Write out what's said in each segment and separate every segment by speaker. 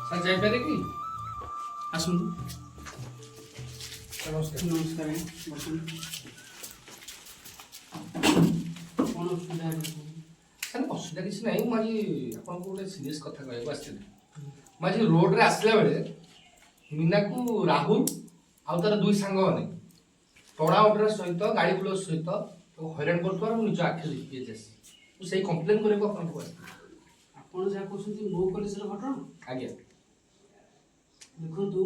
Speaker 1: Sir ଯାଇପାରିବେ କି?
Speaker 2: ଆସନ୍ତୁ।
Speaker 1: ନମସ୍କାର।
Speaker 2: ନମସ୍କାର ବସନ୍ତୁ। କ'ଣ ଅସୁବିଧା ହେଲା?
Speaker 1: ସାର୍ ଅସୁବିଧା କିଛି ନାହିଁ। ମୁଁ ଆଜି ଆପଣଙ୍କୁ ଗୋଟେ ସିରିୟସ୍ କଥା କହିବାକୁ ଆସିଥିଲି। ମୁଁ ଆଜି ରୋଡ଼ରେ ଆସିଲା ବେଳେ ମୀନାକୁ ରାହୁଲ ଆଉ ତାର ଦୁଇ ସାଙ୍ଗମାନେ ଟଣା ଅଟରା ସହିତ ଗାଡ଼ି କ୍ଲୋଜ୍ ସହିତ ତାକୁ ହଇରାଣ କରୁଥିବାର ମୁଁ ନିଜ ଆଖିରେ ଦେଖିକି ଆସିଛି। ମୁଁ ସେଇ କମ୍ପ୍ଲେନ୍ କରିବାକୁ ଆପଣଙ୍କୁ ଆସିଥିଲି।
Speaker 2: ଆପଣ ଯାହା କହୁଛନ୍ତି ମୋ କଲେଜର ଘଟଣା?
Speaker 1: ଆଜ୍ଞା।
Speaker 2: ଦେଖନ୍ତୁ,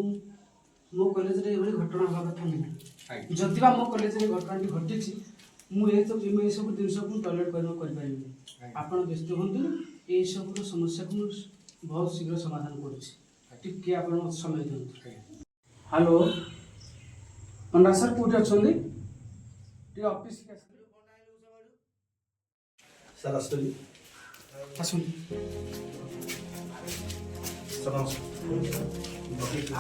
Speaker 2: ମୋ କଲେଜରେ ଏଭଳି ଘଟଣା ହେବା କଥା ନୁହେଁ।
Speaker 1: ଆଜ୍ଞା।
Speaker 2: ଯଦି ବା ମୋ କଲେଜରେ ଘଟଣାଟି ଘଟିଛି, ମୁଁ ଏସବୁ ଜିନିଷକୁ ଟଲରେଟ୍ କରିପାରିବିନି। ଆପଣ ବ୍ୟସ୍ତ ହୁଅନ୍ତୁନି, ଏଇସବୁର ସମସ୍ୟାକୁ ମୁଁ ବହୁତ ଶୀଘ୍ର ସମାଧାନ କରୁଛି। ଟିକେ ଆପଣ ମୋତେ ସମୟ ଦିଅନ୍ତୁ। ହ୍ୟାଲୋ, ପଣ୍ଡା ସାର୍ କୋଉଠି ଅଛନ୍ତି? ଟିକେ ଅଫିସକୁ ଆସିବେ।
Speaker 3: ସାର୍ ଆସୁଛନ୍ତି।
Speaker 2: ଆସନ୍ତୁ।
Speaker 3: ସାର୍ ନମସ୍କାର।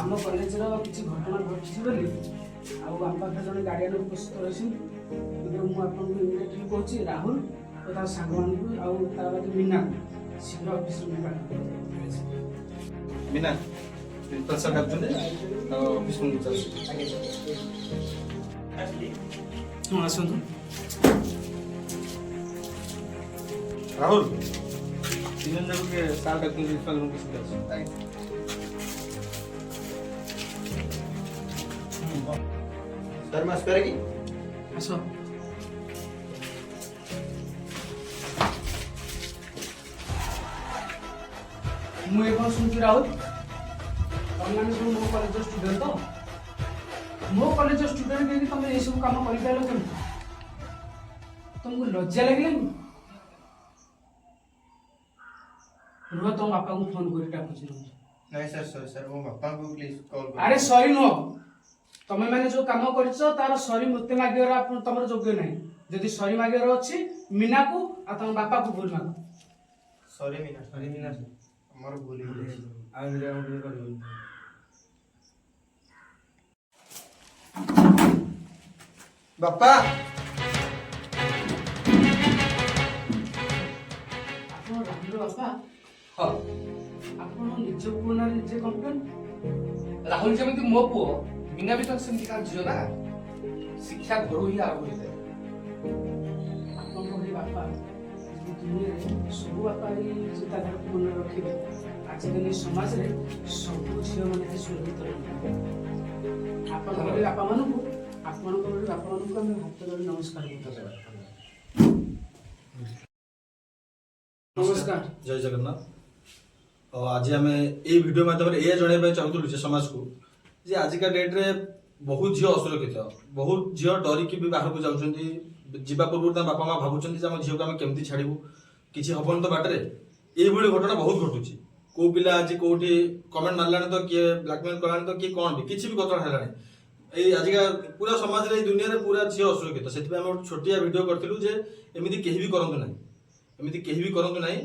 Speaker 2: ଆମ କଲେଜର କିଛି ଘଟଣା ଘଟିଛି ବୋଲି ଆଉ ଆମ ପାଖରେ ଜଣେ ଗାର୍ଡ଼ିଆନ ଉପସ୍ଥିତ ରହିଛନ୍ତି। ତେବେ ମୁଁ ଆପଣଙ୍କୁ ଇମିଡ଼ିଏଟଲି କହୁଛି, ରାହୁଲ ଓ ତା ସାଙ୍ଗମାନଙ୍କୁ ଆଉ ତା ବାଦ ମୀନାକୁ ଶୀଘ୍ର ଅଫିସରୁ ଡାକନ୍ତୁ।
Speaker 3: ମୀନା ପ୍ରିନ୍ସିପାଲ ସାର୍ ଡାକୁଛନ୍ତି ଆଉ ଅଫିସକୁ ମୁଁ ଚାଲୁଛି।
Speaker 2: ହଁ ଆସନ୍ତୁ।
Speaker 3: ରାହୁଲ ତିନି ଜଣ ଯାକ ଟିକେ ସାର୍ ଡାକୁଛନ୍ତି ପ୍ରିନ୍ସିପାଲ ରୁମ୍କୁ ଶୀଘ୍ର ଆସ। ସାର୍ ମୁଁ ଆସିପାରେ କି?
Speaker 2: ଆସ। ମୁଁ ଏ କ'ଣ ଶୁଣୁଛି ରାହୁଲ, ତମେମାନେ ସବୁ ମୋ କଲେଜର ଷ୍ଟୁଡେଣ୍ଟ ତ? ମୋ କଲେଜର ଷ୍ଟୁଡେଣ୍ଟ ହେଇକି ତମେ ଏଇସବୁ କାମ କରିପାରିଲ କେମିତି? ତମକୁ ଲଜ୍ଜା ଲାଗିଲାନି? ରୁହ, ତମ ବାପାଙ୍କୁ ଫୋନ କରି ଡାକୁଛି।
Speaker 3: ନାଇଁ ସାର୍ ସରି ସାର୍ ମୋ ବାପାଙ୍କୁ ପ୍ଲିଜ୍ କଲ୍
Speaker 2: ଆରେ ସରି ନୁହଁ, ତମେ ମାନେ ଯୋଉ କାମ କରିଛ ତାର ସରି ମୋତେ ମାଗିବାର ତମର ଯୋଗ୍ୟ ନାହିଁ। ଯଦି ସରି ମାଗିବାର ଅଛି, ମୀନାକୁ ଆଉ ତମ ବାପାକୁ ଭୁଲ ମାଗ।
Speaker 3: ସରି ମୀନା ଆମର ଭୁଲ ହେଇଯାଇଛି। ଆଉ ଏମିତି ଆଉ ଟିକେ କରିବନି। ବାପା
Speaker 2: ଆପଣ ରାହୁଲର ବାପା?
Speaker 1: ହଁ,
Speaker 2: ଆପଣ ନିଜ ପୁଅ ନାଁରେ ନିଜେ କମ୍ପ୍ଲେନ୍?
Speaker 1: ରାହୁଲ ଯେମିତି ମୋ ପୁଅ, ମୀନା ବି ତ ସେମିତି ତା ଝିଅ ନା। ଶିକ୍ଷା ଘରୁ ହିଁ ଆରମ୍ଭ ହୋଇଥାଏ।
Speaker 2: ଆପଣଙ୍କ ଭଳି ବାପା ଯଦି ଦୁନିଆରେ ସବୁ ବାପା ଏଇ ଚିନ୍ତାଧାରାକୁ ମନେ ରଖିବେ, ଆଜିକାଲି ସମାଜରେ ସବୁ ଝିଅମାନେ ସୁରକ୍ଷିତ ରହିବେ। ଆପଣଙ୍କ ଭଳି ବାପାମାନଙ୍କୁ ଆମେ ହାତ ଧରି ନମସ୍କାର କରୁଛୁ। ନମସ୍କାର।
Speaker 3: ଜୟ ଜଗନ୍ନାଥ। ଆଜି ଆମେ ଏଇ ଭିडिଓ ମାଧ୍ୟମରେ ଏହା ଜଣାଇବା ପାଇଁ ଚାହୁଁଥିଲୁ ଯେ ସମାଜକୁ ଯେ ଆଜିକା ଡେଟ୍ରେ ବହୁତ ଝିଅ ଅସୁରକ୍ଷିତ, ବହୁତ ଝିଅ ଡରିକି ବି ବାହାରକୁ ଯାଉଛନ୍ତି। ଯିବା ପୂର୍ବରୁ ତାଙ୍କ ବାପା ମା ଭାବୁଛନ୍ତି ଯେ ଆମ ଝିଅକୁ ଆମେ କେମିତି ଛାଡ଼ିବୁ, କିଛି ହବନି ତ ବାଟରେ। ଏଇଭଳି ଘଟଣା ବହୁତ ଘଟୁଛି। କୋଉ ପିଲା ଆଜି କୋଉଠି କମେଣ୍ଟ ମାରିଲାଣି ତ, କିଏ ବ୍ଲାକମେଲ କଲାଣି ତ, କିଏ କ'ଣ ବି କିଛି ବି ଘଟଣା ହେଲାଣି। ଏଇ ଆଜିକା ପୁରା ସମାଜରେ ଏଇ ଦୁନିଆରେ ପୁରା ଝିଅ ଅସୁରକ୍ଷିତ। ସେଥିପାଇଁ ଆମେ ଗୋଟେ ଛୋଟିଆ ଭିଡ଼ିଓ କରିଥିଲୁ ଯେ ଏମିତି କେହି ବି କରନ୍ତୁ ନାହିଁ, ଏମିତି କେହି ବି କରନ୍ତୁ ନାହିଁ।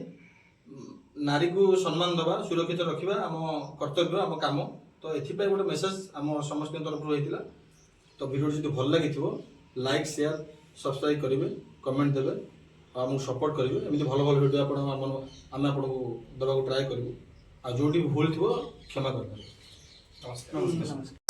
Speaker 3: ନାରୀକୁ ସମ୍ମାନ ଦେବା, ସୁରକ୍ଷିତ ରଖିବା ଆମ କର୍ତ୍ତବ୍ୟ, ଆମ କାମ। ତ ଏଥିପାଇଁ ଗୋଟେ ମେସେଜ ଆମ ସମସ୍ତଙ୍କ ତରଫରୁ ହେଇଥିଲା। ତ ଭିଡ଼ିଓଟି ଯଦି ଭଲ ଲାଗିଥିବ ଲାଇକ୍, ସେୟାର, ସବସ୍କ୍ରାଇବ୍ କରିବେ, କମେଣ୍ଟ ଦେବେ ଆଉ ଆମକୁ ସପୋର୍ଟ କରିବେ। ଏମିତି ଭଲ ଭଲ ଭିଡ଼ିଓ ଆମେ ଆପଣଙ୍କୁ ଦେବାକୁ ଟ୍ରାଏ କରିବୁ। ଆଉ ଯେଉଁଠି ଭୁଲ ଥିବ କ୍ଷମା କରିପାରିବେ।
Speaker 1: ନମସ୍କାର।
Speaker 2: ନମସ୍କାର।